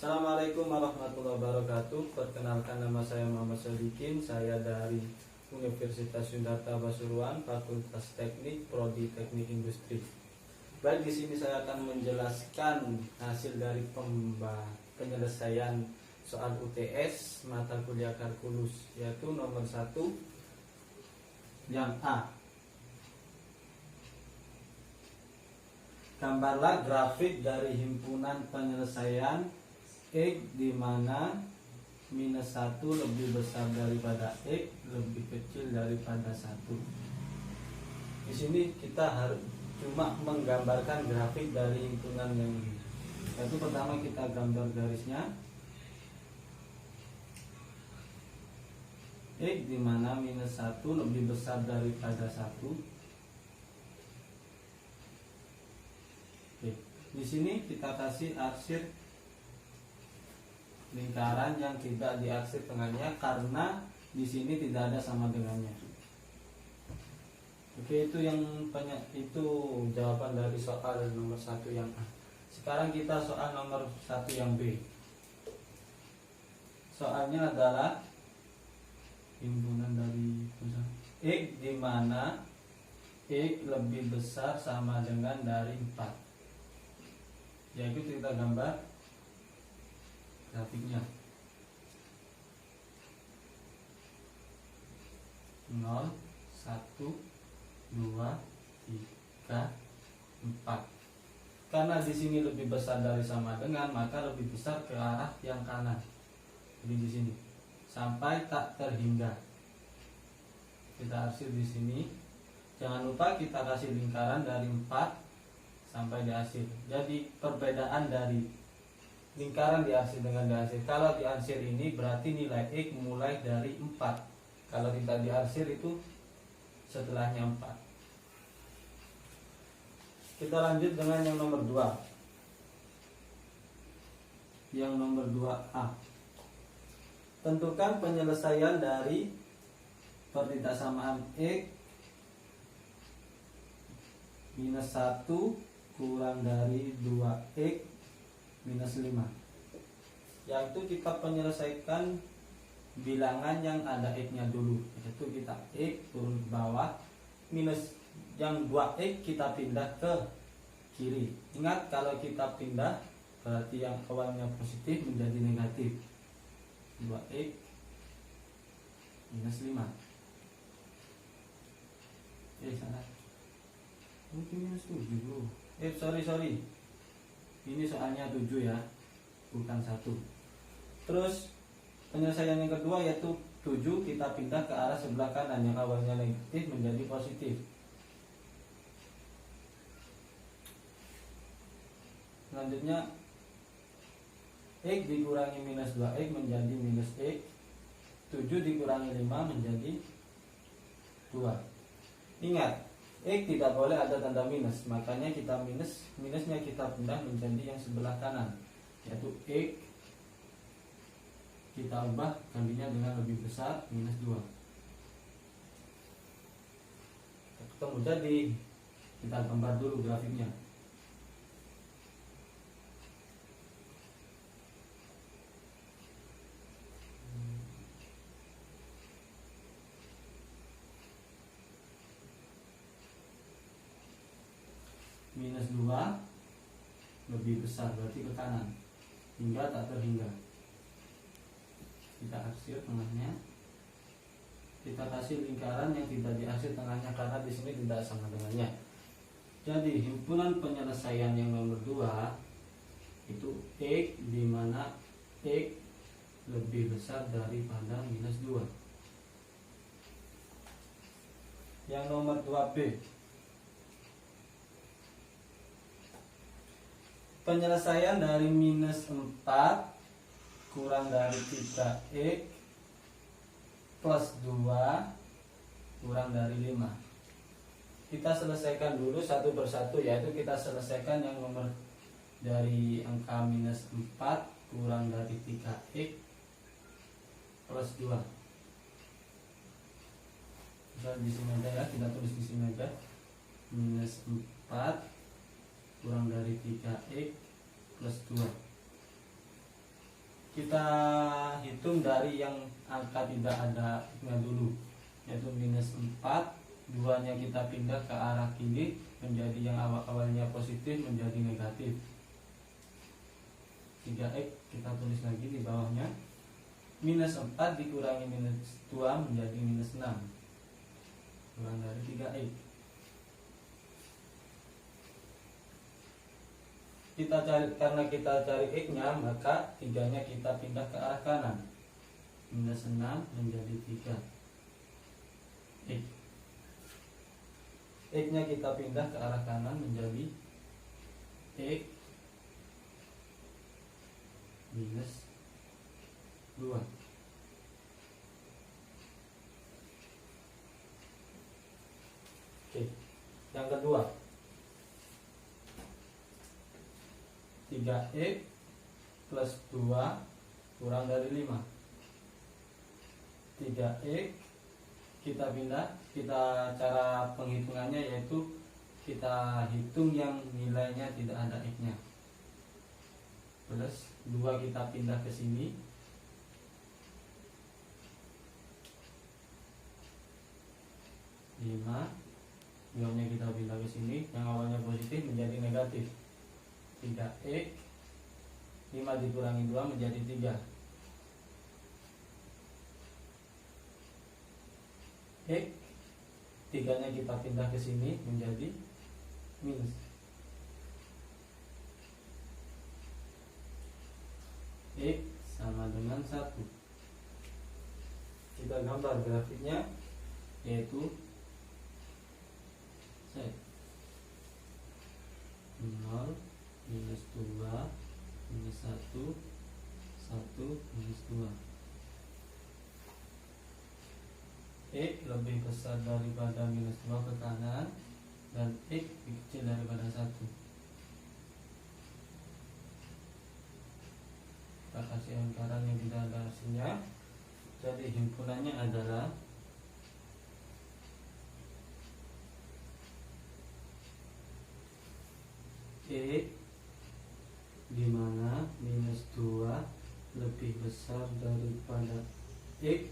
Assalamualaikum warahmatullahi wabarakatuh. Perkenalkan, nama saya Muhammad Sodikin. Saya dari Universitas Yundharta Pasuruan, Fakultas Teknik, Prodi Teknik Industri. Baik, di sini saya akan menjelaskan hasil dari penyelesaian soal UTS mata kuliah kalkulus, yaitu nomor 1 yang A. Gambarlah grafik dari himpunan penyelesaian X di mana minus 1 lebih besar daripada X lebih kecil daripada 1. Di sini kita harus cuma menggambarkan grafik dari himpunan yang ini. Yaitu pertama kita gambar garisnya X di mana minus 1 lebih besar daripada 1. Oke. Di sini kita kasih arsir lingkaran yang tidak diarsir tengahnya karena di sini tidak ada sama dengannya. Oke, itu jawaban dari soal nomor 1 yang A. Sekarang kita soal nomor 1 yang B. Soalnya adalah himpunan dari X di mana X lebih besar sama dengan dari 4. Yaitu kita gambar grafiknya 0, 1, 2, 3, 4. Karena di sini lebih besar dari sama dengan, maka lebih besar ke arah yang kanan. Jadi di sini sampai tak terhingga. Kita arsir di sini. Jangan lupa kita kasih lingkaran dari 4 sampai di arsir. Jadi perbedaan dari lingkaran diarsir dengan diarsir. Kalau diarsir ini berarti nilai X mulai dari 4. Kalau tidak diarsir itu setelahnya 4. Kita lanjut dengan yang nomor 2. Yang nomor 2A. Tentukan penyelesaian dari pertidaksamaan X minus 1 kurang dari 2X minus 5. Yaitu kita penyelesaikan bilangan yang ada X-nya dulu. Yaitu kita X turun ke bawah, minus yang 2X kita pindah ke kiri. Ingat, kalau kita pindah berarti yang awalnya positif menjadi negatif. 2X minus 5. Salah. Mungkin minus 7 bro. Sorry. Ini soalnya 7 ya, bukan 1. Terus penyelesaian yang kedua yaitu 7 kita pindah ke arah sebelah kanan, yang awalnya negatif menjadi positif. Selanjutnya X dikurangi minus 2X menjadi minus X. 7 dikurangi 5 menjadi 2. Ingat, X tidak boleh ada tanda minus, makanya kita minusnya kita pindah menjadi yang sebelah kanan, yaitu X kita ubah gantinya dengan lebih besar minus 2. Ketemu jadi, kita gambar dulu grafiknya. Minus 2 lebih besar berarti ke kanan hingga tak terhingga. Kita arsir tengahnya. Kita kasih lingkaran yang tidak diarsir tengahnya karena di sini tidak sama dengannya. Jadi himpunan penyelesaian yang nomor 2 itu X di mana X lebih besar daripada minus 2. Yang nomor 2B. Penyelesaian dari minus 4 kurang dari 3X plus 2 kurang dari 5. Kita selesaikan dulu satu persatu, yaitu kita selesaikan yang nomor dari angka minus 4 kurang dari 3X plus 2. Kita di sini aja ya, kita tulis di sini aja. Minus 4 kurang dari 3X plus 2. kita hitung dari yang angka tidak ada x-nya dulu, yaitu minus 4. 2-nya kita pindah ke arah kiri menjadi yang awalnya positif menjadi negatif. 3x kita tulis lagi di bawahnya. Minus 4 dikurangi minus 2 menjadi minus 6, kurang dari 3x. Karena kita cari x-nya, maka 3-nya kita pindah ke arah kanan. Minus 6 menjadi 3 x. X-nya kita pindah ke arah kanan menjadi x minus 2. Oke, yang kedua 3x plus 2 kurang dari 5. 3x kita pindah, cara penghitungannya yaitu kita hitung yang nilainya tidak ada x-nya, plus 2 kita pindah ke sini, lima, 2-nya kita pindah ke sini, yang awalnya positif menjadi negatif. 3x 5 dikurangi 2 menjadi 3 x. 3-nya kita pindah ke sini menjadi minus. X sama dengan 1. Kita gambar grafiknya, yaitu Z 0 minus 2 minus 1 1 minus 2. X lebih besar daripada minus 2 ke kanan, dan X lebih kecil daripada 1. Kita kasih lingkaran yang tidak ada hasilnya. Jadi himpunannya adalah X dimana minus 2 lebih besar daripada X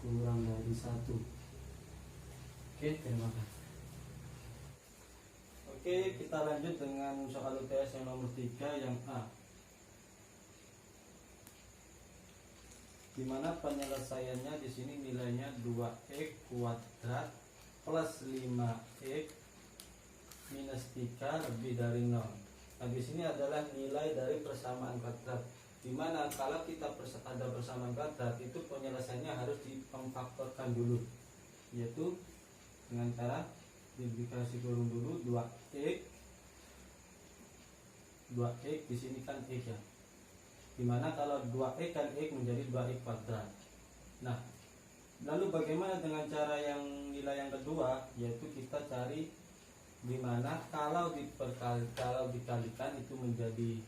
kurang dari 1. Oke, terima kasih. Oke, kita lanjut dengan soal UTS yang nomor 3 yang A, dimana penyelesaiannya di sini nilainya 2x kuadrat plus 5x minus 3 lebih dari 0. Nah, di sini adalah nilai dari persamaan kuadrat, dimana kalau kita ada persamaan kuadrat itu penyelesaiannya harus difaktorkan dulu, yaitu dengan cara dikasih kurung dulu 2x di sini kan x ya, dimana kalau 2x kan x menjadi 2x kuadrat. Nah, lalu bagaimana dengan cara yang nilai yang kedua, yaitu kita cari dimana kalau dikalikan itu menjadi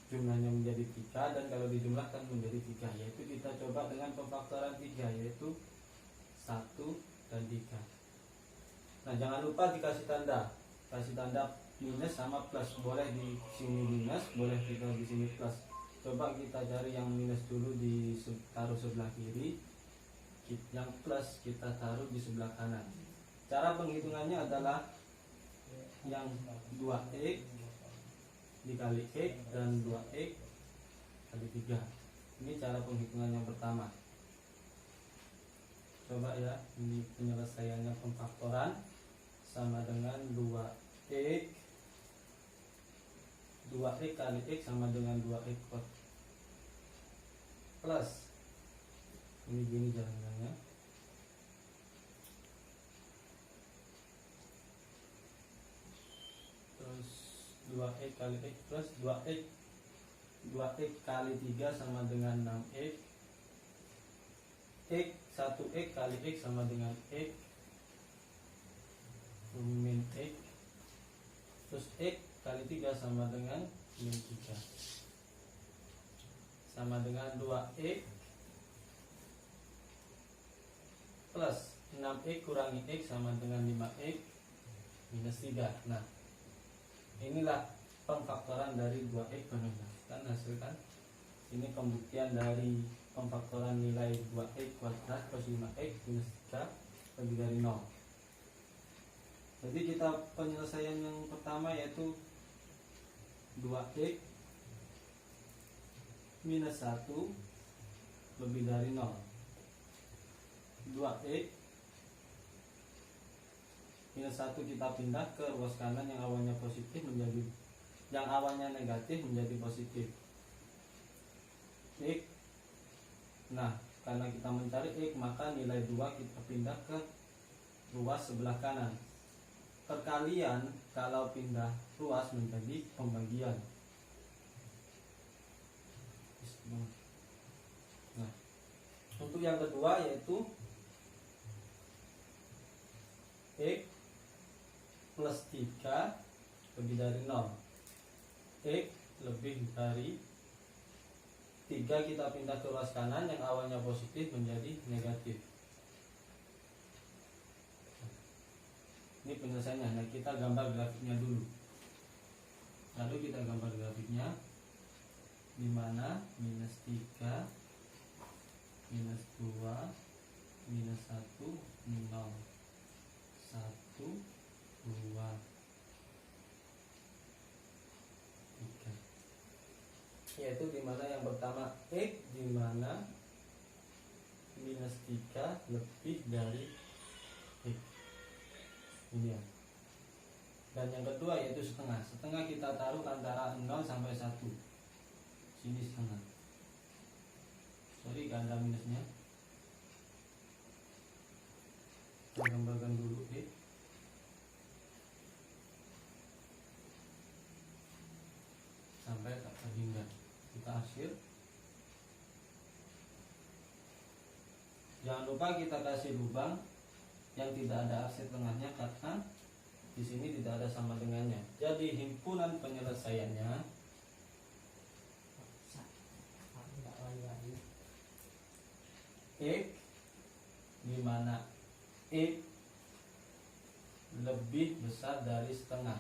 jumlahnya menjadi 3, dan kalau dijumlahkan menjadi 3, yaitu kita coba dengan pemfaktoran 3, yaitu 1 dan 3. Nah, jangan lupa dikasih tanda minus sama plus, boleh di sini minus, boleh kita di sini plus. Coba kita cari yang minus dulu, taruh sebelah kiri, yang plus kita taruh di sebelah kanan. Cara penghitungannya adalah yang 2x dikali x dan 2x kali 3. Ini cara penghitungan yang pertama. Coba ya, ini penyelesaiannya pemfaktoran sama dengan 2x kali x sama dengan 2x plus, ini gini jalannya, terus 2x kali x plus 2x kali 3 sama dengan 6x, x 1x kali x sama dengan x min x, terus x kali 3 sama dengan min 3 sama dengan 2x plus 6x kurangi x sama dengan 5x minus 3. Nah, inilah pemfaktoran dari 2x penuh. Kan hasilkan Ini pembuktian dari pemfaktoran nilai 2x kuadrat plus 5x minus 3 lebih dari 0. Jadi kita penyelesaian yang pertama yaitu 2x minus 1 lebih dari 0. 2x minus 1 kita pindah ke ruas kanan yang awalnya positif menjadi yang awalnya negatif menjadi positif. X. Nah, karena kita mencari X, maka nilai 2 kita pindah ke ruas sebelah kanan. Perkalian kalau pindah ruas menjadi pembagian. Nah, untuk yang kedua yaitu X plus 3 lebih dari 0. X lebih dari 3 kita pindah ke ruas kanan yang awalnya positif menjadi negatif. Ini penyelesaiannya. Nah, kita gambar grafiknya dulu. Lalu kita gambar grafiknya, di mana minus 3, minus 2, minus 1, 0, 1, 2, 3. Yaitu dimana yang pertama X, dimana minus 3 lebih dari X. Ini ya. Dan yang kedua yaitu setengah. Setengah kita taruh antara 0 sampai 1. Sini setengah. Sorry, gak ada minusnya. Kita gambarkan dulu X. Sampai tak terhingga. Kita akhir. Jangan lupa kita kasih lubang yang tidak ada arsir tengahnya karena di sini tidak ada sama dengannya. Jadi himpunan penyelesaiannya X, di mana X lebih besar dari setengah.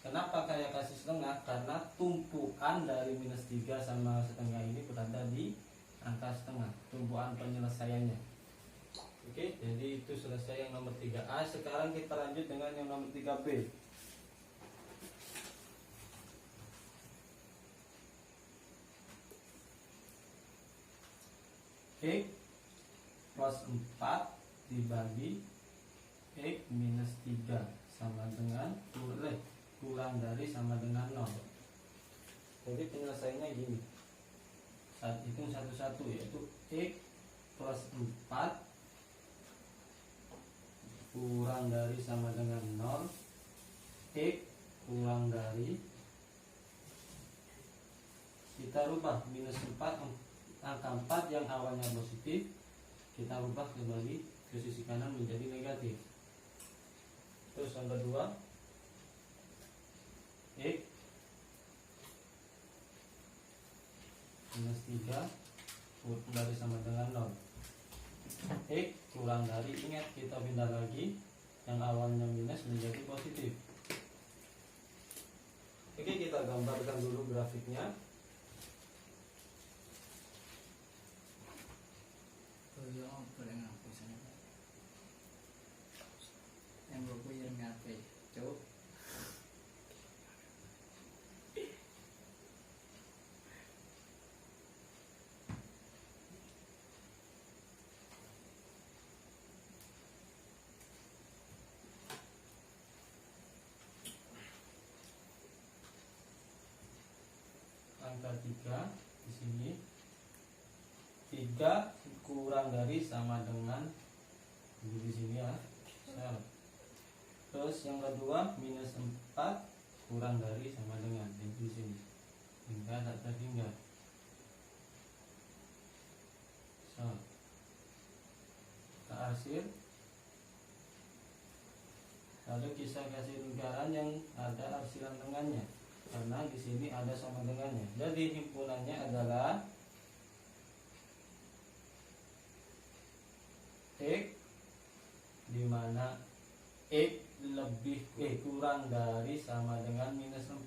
Kenapa saya kasih setengah? Karena tumpuan dari minus 3 sama setengah ini berada di angka setengah, tumpuan penyelesaiannya. Oke, jadi itu selesai yang nomor 3A. Sekarang kita lanjut dengan yang nomor 3B. X plus 4 dibagi X minus 3 sama dengan kurang dari sama dengan 0. Jadi penyelesaiannya gini. Saat hitung satu-satu, yaitu X plus 4 kurang dari sama dengan 0, X kurang dari, kita rubah minus 4, angka 4 yang awalnya positif kita rubah kembali ke sisi kanan menjadi negatif. Terus yang kedua X minus 3 kurang dari sama dengan 0, X kurang dari, ingat kita pindah lagi yang awalnya minus menjadi positif. Oke, kita gambarkan dulu grafiknya. Yang gue yang ngapain coba angka 3 di sini, 3 kurang dari sama dengan di sini ya. Terus yang kedua minus 4 kurang dari sama dengan di sini, hingga tak terhingga. Kita arsir. Lalu kita kasih lingkaran yang ada arsiran tengahnya, karena di sini ada sama dengannya. Jadi himpunannya adalah X, di mana X lebih kurang dari sama dengan minus 4.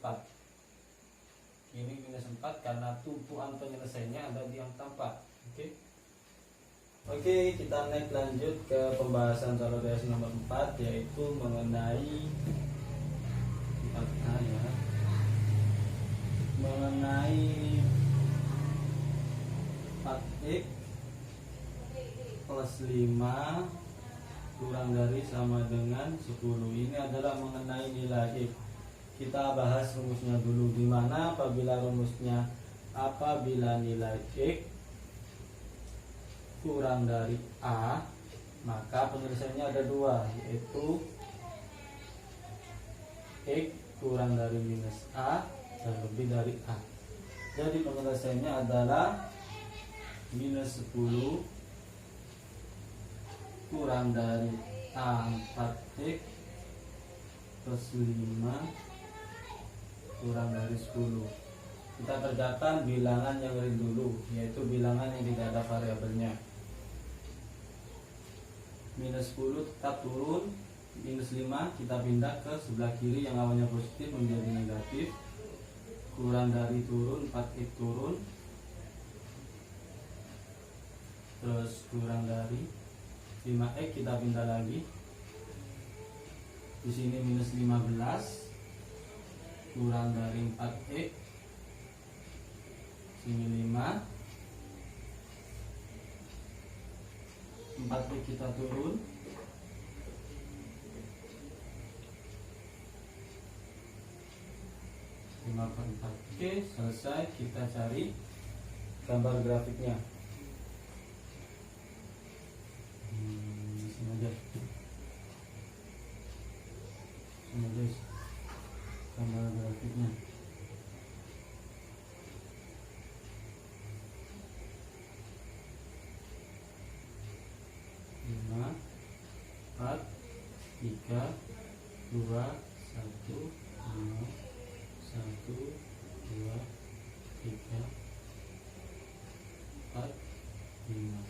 Ini minus 4 karena tumpuan penyelesaiannya ada di angka 4. Oke, kita naik lanjut ke pembahasan soal reaksi nomor 4, yaitu mengenai 4A ya. Mengenai 4x plus 5 kurang dari sama dengan 10. Ini adalah mengenai nilai x. Kita bahas rumusnya dulu, dimana apabila nilai x kurang dari A, maka penyelesaiannya ada dua, yaitu x kurang dari minus A dan lebih dari A. Jadi penyelesaiannya adalah minus 10 kurang dari A 4x plus 5 kurang dari 10. Kita kerjakan bilangan yang real dulu, yaitu bilangan yang tidak ada variabelnya. Minus 10 tetap turun, minus 5 kita pindah ke sebelah kiri yang awalnya positif menjadi negatif. Kurang dari turun, 4x turun, terus kurang dari 5x kita pindah lagi. Di sini minus 15 kurang dari 4x, sini 5, 4x kita turun, 5/4. Oke, selesai. Kita cari gambar grafiknya. Di sini aja. Sini guys, gambar grafiknya. Lima, 4, 3, 2, 1, 5, 1, 2, 3, 4, 5.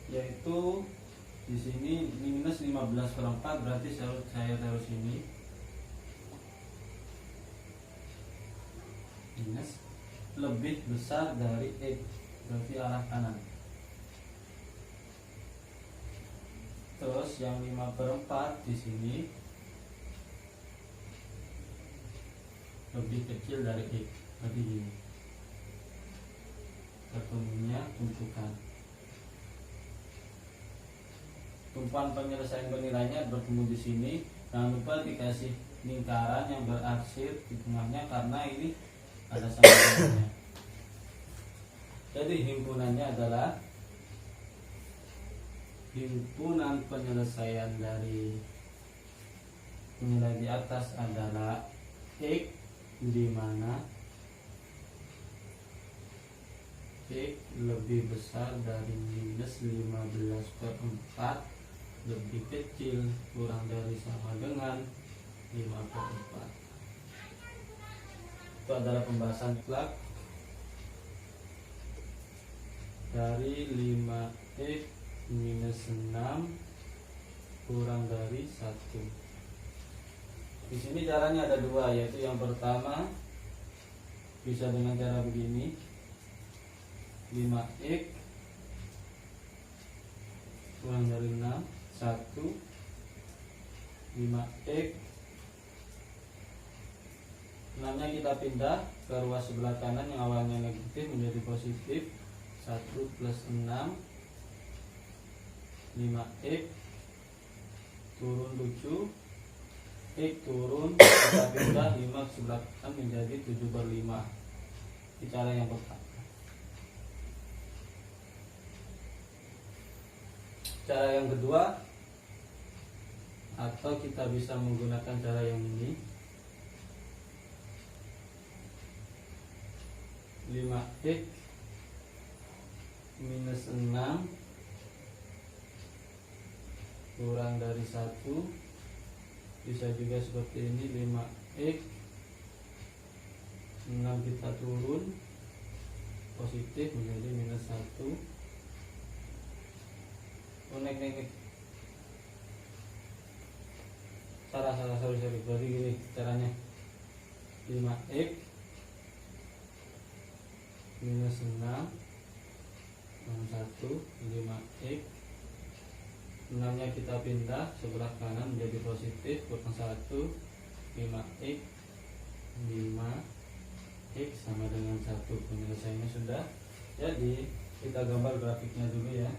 Yaitu di sini minus 15/4, berarti saya taruh sini minus lebih besar dari x, berarti arah kanan. Terus yang 5/4 di sini lebih kecil dari x, berarti gini. Ketemunya tumpuan penyelesaian penilaiannya bertemu di sini. Jangan lupa dikasih lingkaran yang berarsir di tengahnya karena ini ada sambungannya. Jadi himpunannya adalah himpunan penyelesaian dari nilai di atas adalah x, di mana x lebih besar dari minus 15/4, lebih kecil kurang dari sama dengan 5/4. Itu adalah pembahasan mutlak dari 5x minus 6 kurang dari 1. Di sini caranya ada dua, yaitu yang pertama bisa dengan cara begini, 5x kurang dari 6, 1, 5x 6 nya kita pindah ke ruas sebelah kanan yang awalnya negatif menjadi positif. 1 plus 6, 5x turun 7, x turun, kita pindah 5 ke sebelah kanan menjadi 7/5. Ini cara yang pertama. Cara yang kedua, atau kita bisa menggunakan cara yang ini, 5x minus 6 kurang dari 1. Bisa juga seperti ini, 5x 6 kita turun positif menjadi minus 1. Nek salah sorry berarti gini caranya. 5x minus 6 1 5x, 6 nya kita pindah sebelah kanan menjadi positif, kurang 1 5x 5x sama dengan 1. Penyelesaiannya sudah. Jadi kita gambar grafiknya dulu ya.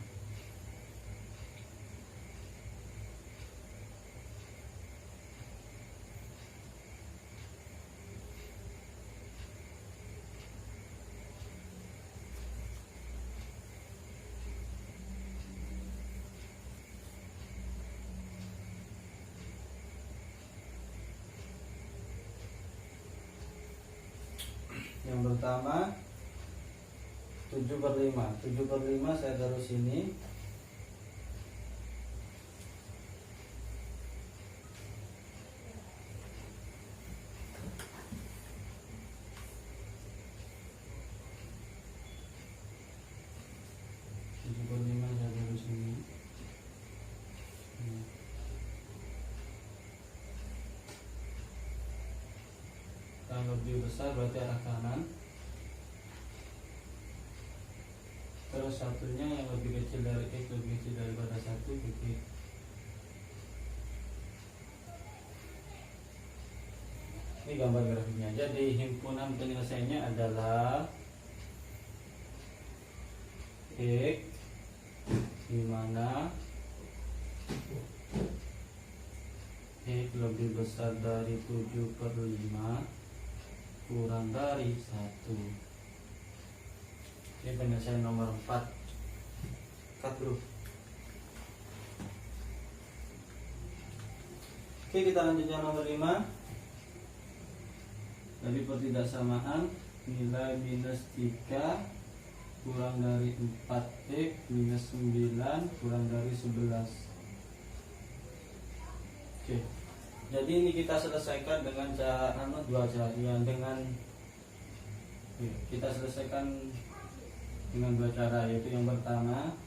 Yang pertama 7/5. 7/5 saya taruh sini. Yang lebih besar berarti arah kanan. Terus satunya yang lebih kecil dari X lebih kecil daripada 1 gitu. Ini gambar grafiknya. Jadi himpunan penyelesaiannya adalah X di mana X lebih besar dari 7/5 kurang dari 1. Ini penyelesaian nomor 4. Cut dulu. Oke, kita lanjut yang nomor 5. Dari pertidaksamaan nilai minus 3 kurang dari 4x minus 9 kurang dari 11. Oke. Jadi ini kita selesaikan dengan cara dua cara ya, kita selesaikan dengan dua cara, yaitu yang pertama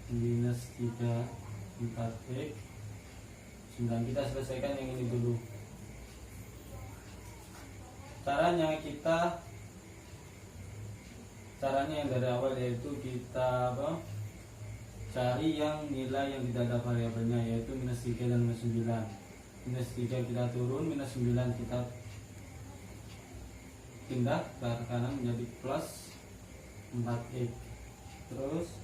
minus 3 4x 9. Kita selesaikan yang ini dulu. Caranya yang dari awal, yaitu kita cari yang nilai yang tidak ada variabelnya, yaitu minus 3 dan minus 9. Minus 3 kita turun, minus 9 kita pindah ke arah kanan menjadi plus 4x. Terus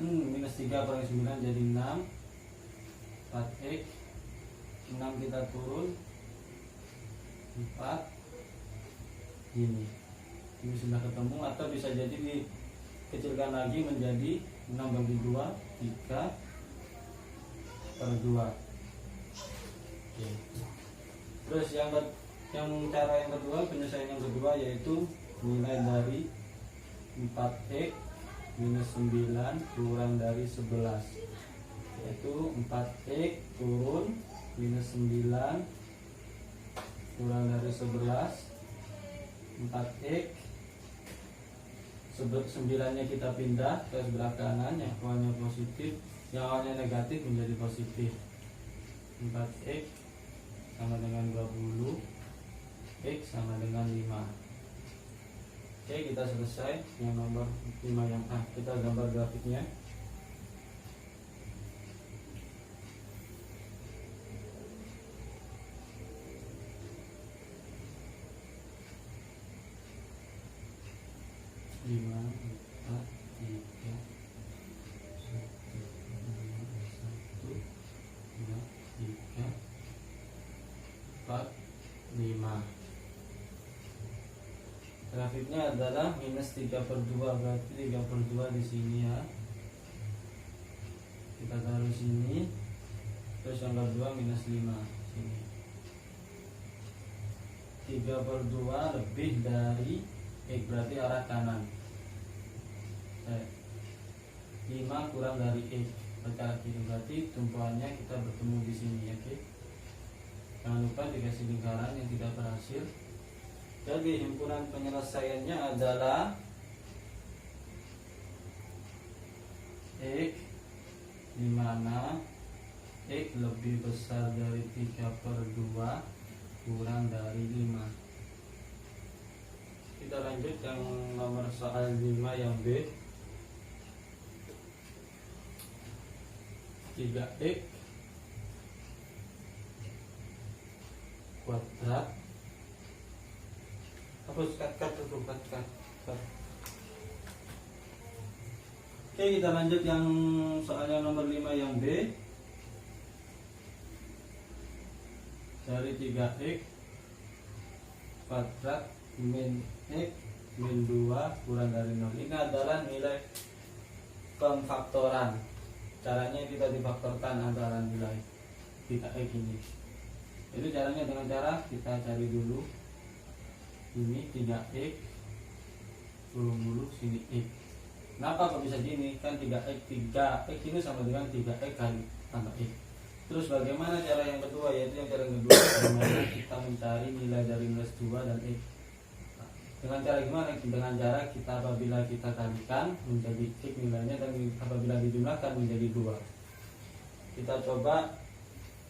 minus 3 kurang 9 jadi 6 4x. 6 kita turun 4 ini sudah ketemu, atau bisa jadi dikecilkan lagi menjadi 6/2 3/2. Oke. Terus yang cara yang kedua, penyelesaian yang kedua, yaitu nilai dari 4x minus 9 kurang dari 11, yaitu 4x turun minus 9 kurang dari 11. 4x 9-nya kita pindah ke sebelah kanan, yang awalnya positif, yang awalnya negatif menjadi positif. 4x sama dengan 20, x sama dengan 5. Oke, kita selesai yang nomor 5 yang A. Kita gambar grafiknya. Lima, 4, 3, 1, 2, 3, 4, 5. Grafiknya adalah minus 3/2, berarti 3/2 di sini ya. Kita taruh sini. Terus yang kedua minus 5 sini. 3/2 lebih dari X, berarti arah kanan. 5 kurang dari X berarti tumpuannya kita bertemu di sini ya. Oke. Jangan lupa dikasih lingkaran yang tidak berhasil. Jadi himpunan penyelesaiannya adalah X, di mana X lebih besar dari 3/2 kurang dari 5. Kita lanjut yang nomor soal 5 yang B. 3x kuadrat. Hapus cut dulu, cut. Oke, kita lanjut yang soalnya nomor 5 yang B. Dari 3x kuadrat min x min 2 kurang dari 0. Ini adalah nilai pemfaktoran. Caranya kita difaktorkan antara nilai 3x ini. Itu caranya dengan cara kita cari dulu ini 3x turun dulu sini x. Kenapa kok bisa gini? Kan 3x ini sama dengan 3x kali tambah x. Terus bagaimana cara yang kedua? Yaitu yang cara yang kedua bagaimana kita mencari nilai dari minus 2 dan x. Dengan cara gimana? Dengan cara kita apabila kita kalikan menjadi x nilainya dan apabila dijumlahkan menjadi 2. Kita coba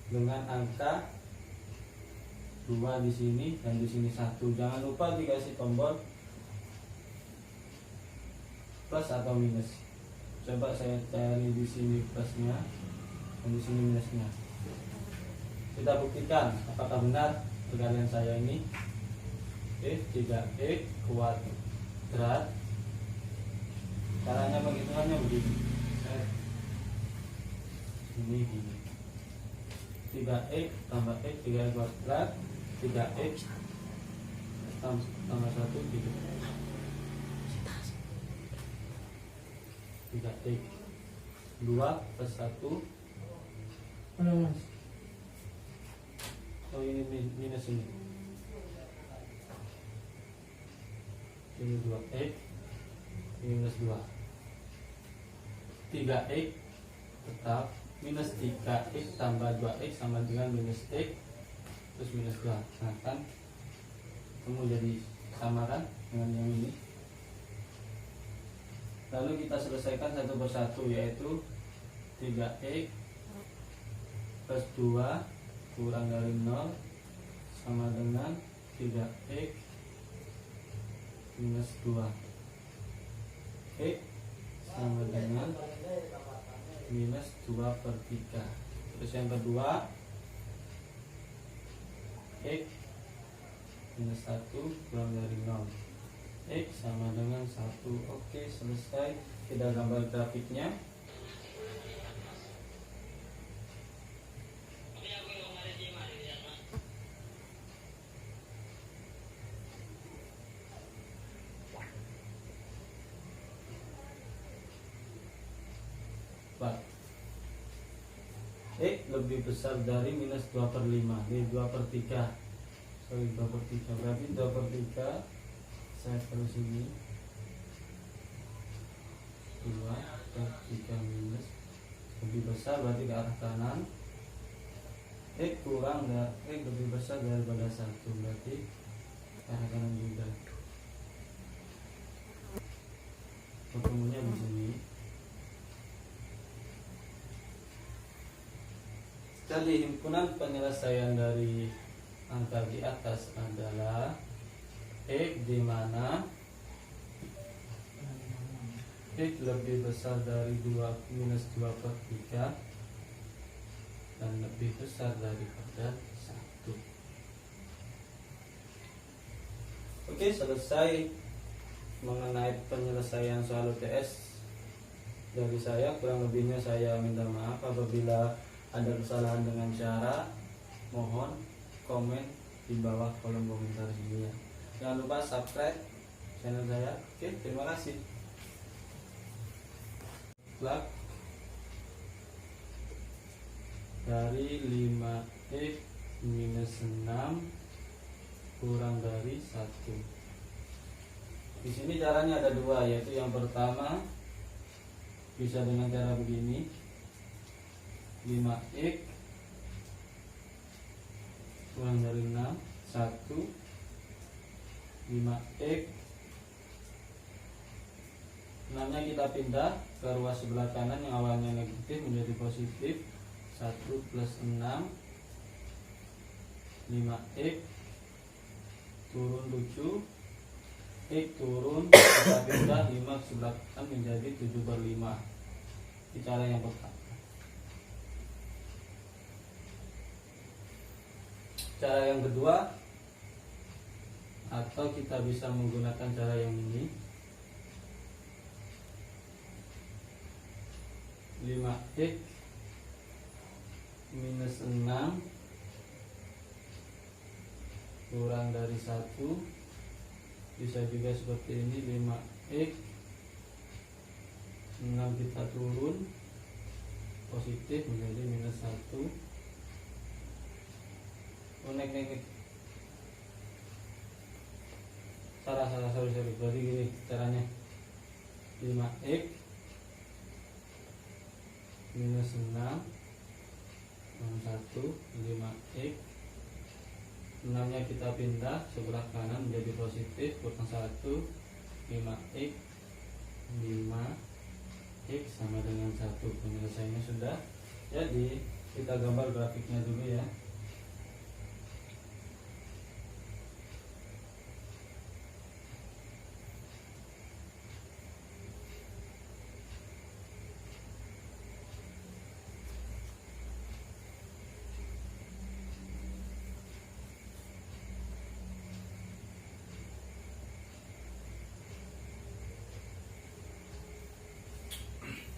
dengan angka 2 di sini dan di sini 1. Jangan lupa dikasih tombol plus atau minus. Coba saya cari di sini plusnya dan di sini minusnya. Kita buktikan apakah benar perkalian saya ini. 3x kuadrat. Caranya penghitungannya begini. Ini gini. 3x tambah x 3x kuadrat 3x tambah 1 gitu. 3x 2 plus 1. Oh ini minus ini 2x ini minus 2. 3x tetap minus 3x tambah 2x sama dengan minus x terus minus 2. Nah kan kamu jadi sama kan dengan yang ini. Lalu kita selesaikan satu persatu, yaitu 3x plus 2 kurang dari 0 sama dengan 3x minus 2. X sama dengan minus 2/3. Terus yang kedua x minus 1 kurang dari 0. X sama dengan 1. Oke, selesai. Kita gambar grafiknya. X lebih besar dari minus 2/5. Ini 2/3. Sorry, 2/3. Berarti 2/3 saya taruh sini 2/3 minus lebih besar berarti ke arah kanan. X kurang X lebih besar daripada 1 berarti ke arah kanan juga. Ketemunya di sini. Jadi himpunan penyelesaian dari angka di atas adalah X di mana X lebih besar dari minus 2/3 dan lebih besar daripada 1. Oke, selesai mengenai penyelesaian soal UTS dari saya. Kurang lebihnya saya minta maaf apabila ada kesalahan dengan cara. Mohon komen di bawah kolom komentar sini ya. Jangan lupa subscribe channel saya. Oke, terima kasih. Plug dari 5x minus 6 kurang dari 1. Di sini caranya ada dua, yaitu yang pertama bisa dengan cara begini. 5x kurang dari 6 1 5x 6 nya kita pindah ke ruas sebelah kanan yang awalnya negatif menjadi positif 1 plus 6 5x turun 7 x turun kita pindah 5 ke sebelah kanan menjadi 7/5. Ini cara yang pertama. Cara yang kedua, atau kita bisa menggunakan cara yang ini, 5x minus 6 kurang dari 1. Bisa juga seperti ini, 5x 6 kita turun positif menjadi minus 1. Naik. Sorry. Berarti gini caranya, 5x minus 6 1, 5x 6 nya kita pindah sebelah kanan menjadi positif, kurang 1, 5x 5x sama dengan 1. Penyelesaiannya sudah. Jadi kita gambar grafiknya dulu ya.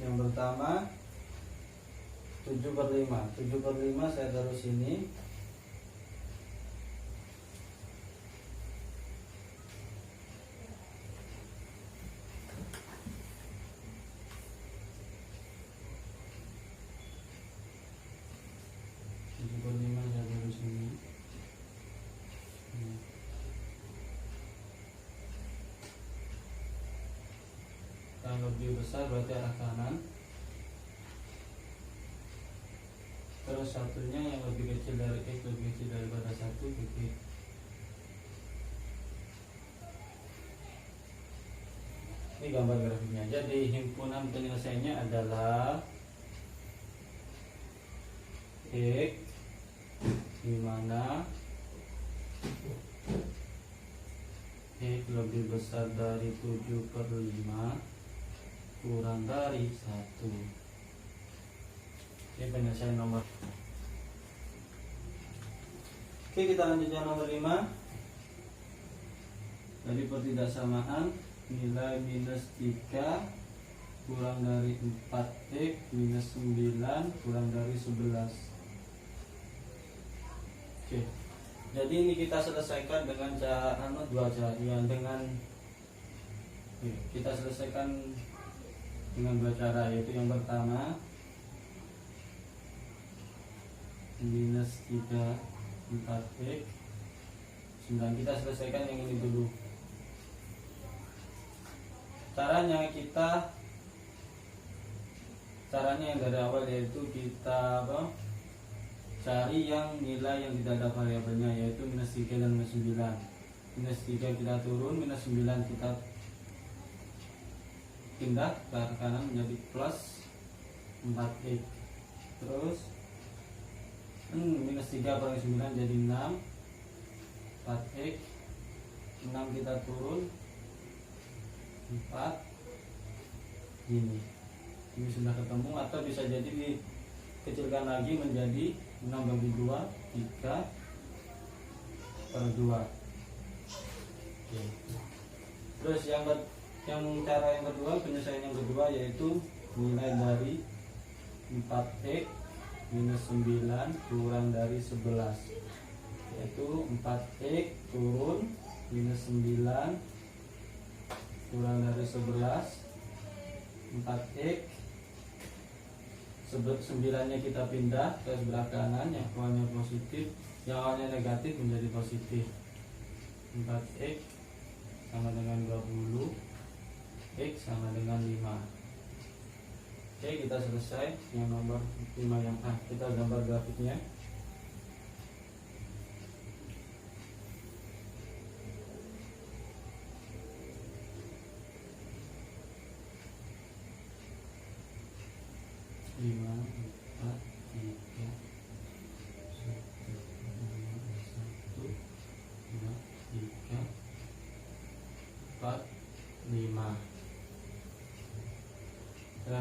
Yang pertama 7/5. 7/5 saya taruh sini. Yang lebih besar berarti arah kanan. Terus satunya yang lebih kecil dari x lebih kecil daripada 1 titik. Ini gambar grafiknya. Jadi himpunan penyelesaiannya adalah x di mana x lebih besar dari 7/5 kurang dari 1. Ini penyelesaian nomor. Oke, kita lanjut yang nomor 5. Dari pertidaksamaan nilai minus 3 kurang dari 4x minus 9 kurang dari 11. Oke, jadi ini kita selesaikan dengan cara dua cara ya, kita selesaikan dengan dua cara, yaitu yang pertama minus 3 4x 9. Kita selesaikan yang ini dulu. Caranya yang dari awal, yaitu kita cari yang nilai yang tidak ada variabelnya, yaitu minus 3 dan minus 9. Minus 3 kita turun, minus 9 kita pindah ke arah kanan menjadi plus 4x. Terus minus 3 kurang 9 jadi 6, 4x 6 kita turun 4. Ini sudah ketemu, atau bisa jadi dikecilkan lagi menjadi 6/2 3/2. Oke. Terus yang cara yang kedua, penyelesaian yang kedua, yaitu nilai dari 4x minus 9 kurang dari 11, yaitu 4x turun minus 9 kurang dari 11. 4x 9 nya kita pindah ke sebelah kanan, yang awalnya positif, yang awalnya negatif menjadi positif. 4x sama dengan 20, x sama dengan 5. Oke, kita selesai yang nomor 5 yang A. Kita gambar grafiknya. Lima, 4, 3,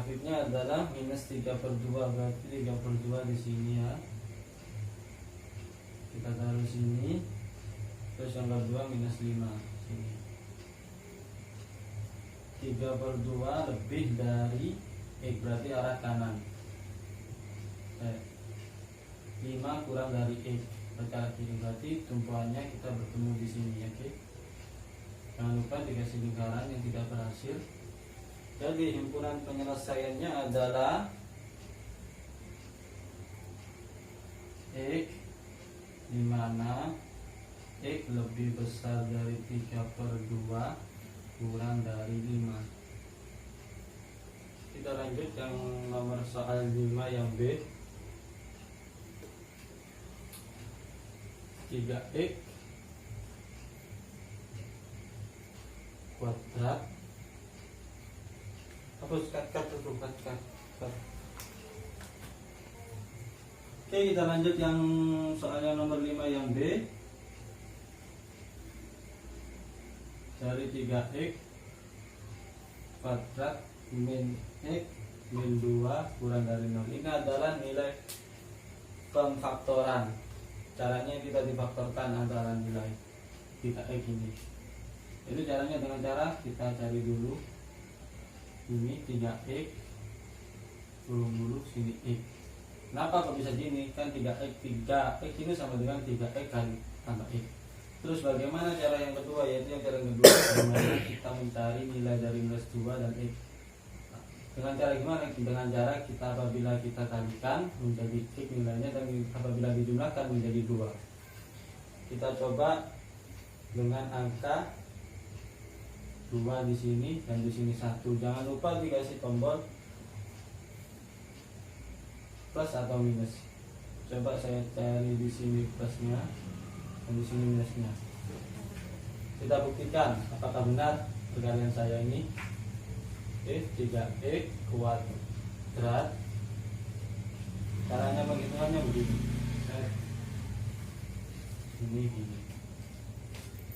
grafiknya adalah minus 3/2, berarti 3/2 di sini ya. Kita taruh sini. Terus yang kedua minus 5 sini. 3/2 lebih dari X, berarti arah kanan. 5 kurang dari X, berarti arah kiri, berarti tumpuannya kita bertemu di sini, oke. Jangan lupa dikasih lingkaran yang tidak berhasil. Jadi himpunan penyelesaiannya adalah X, di mana X lebih besar dari 3/2 kurang dari 5. Kita lanjut yang nomor soal 5 yang B. 3x kuadrat. Hapus cut dulu, cut. Oke, kita lanjut yang soalnya nomor 5 yang B. Dari 3x kuadrat min x min 2 kurang dari 0. Ini adalah nilai pemfaktoran. Caranya kita difaktorkan antara nilai 3x ini. Itu caranya dengan cara kita cari dulu ini 3x belum dulu sini x. Kenapa kok bisa gini? Kan 3x ini sama dengan 3x kali tambah x. Terus bagaimana cara yang kedua? Yaitu yang cara yang kedua bagaimana kita mencari nilai dari minus 2 dan x. Dengan cara gimana? Dengan cara kita apabila kita kalikan menjadi x nilainya dan apabila dijumlahkan menjadi 2. Kita coba dengan angka 2 di sini dan di sini 1. Jangan lupa dikasih tombol plus atau minus. Coba saya cari di sini plusnya dan di sini minusnya. Kita buktikan apakah benar perkalian saya ini. Oke, 3x kuadrat. Caranya penghitungannya begini. Ini gini.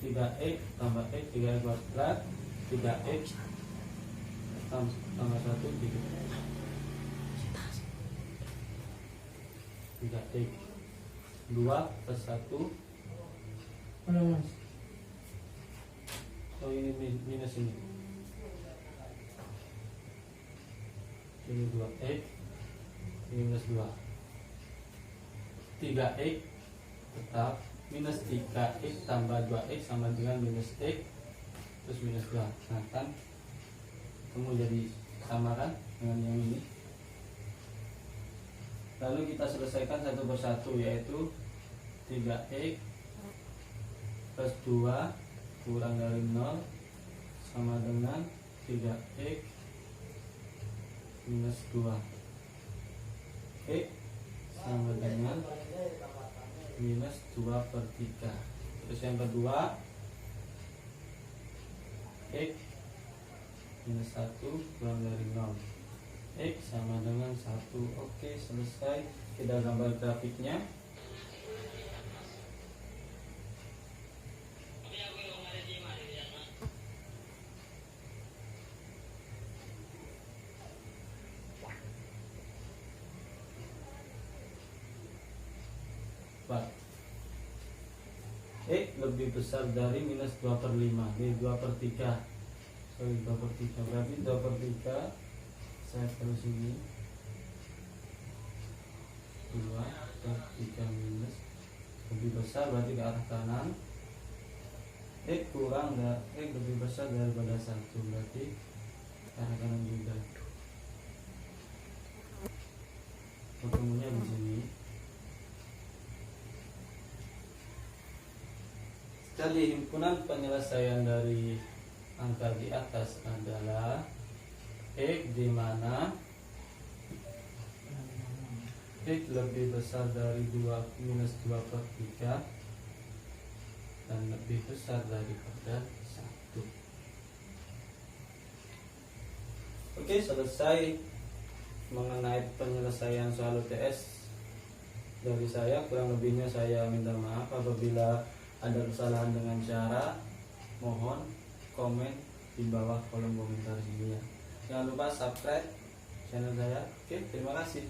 3x tambah x 3x kuadrat 3x tambah 1 3x 2 plus 1. Oh ini minus ini 2x ini minus 2. 3x tetap minus 3x tambah 2x sama dengan minus x terus minus 2. Nah kan kamu jadi sama kan dengan yang ini. Lalu kita selesaikan satu persatu, yaitu 3x plus 2 kurang dari 0 sama dengan 3x minus 2. Oke, sama dengan minus 2/3. Terus yang kedua x minus 1 kurang dari 0. X sama dengan 1. Oke, selesai. Kita gambar grafiknya. X lebih besar dari minus 2/5. Ini 2/3. Sorry, 2/3. Berarti 2/3 saya terus ini 2/3 minus lebih besar berarti ke arah kanan. X kurang X lebih besar daripada 1 berarti ke arah kanan juga. Ketemunya di sini. Jadi himpunan penyelesaian dari angka di atas adalah X di mana X lebih besar dari minus 2/3 dan lebih besar daripada 1. Oke, selesai mengenai penyelesaian soal UTS dari saya. Kurang lebihnya saya minta maaf apabila ada kesalahan dengan cara. Mohon komen di bawah kolom komentar sini ya. Jangan lupa subscribe, channel saya. Oke, terima kasih.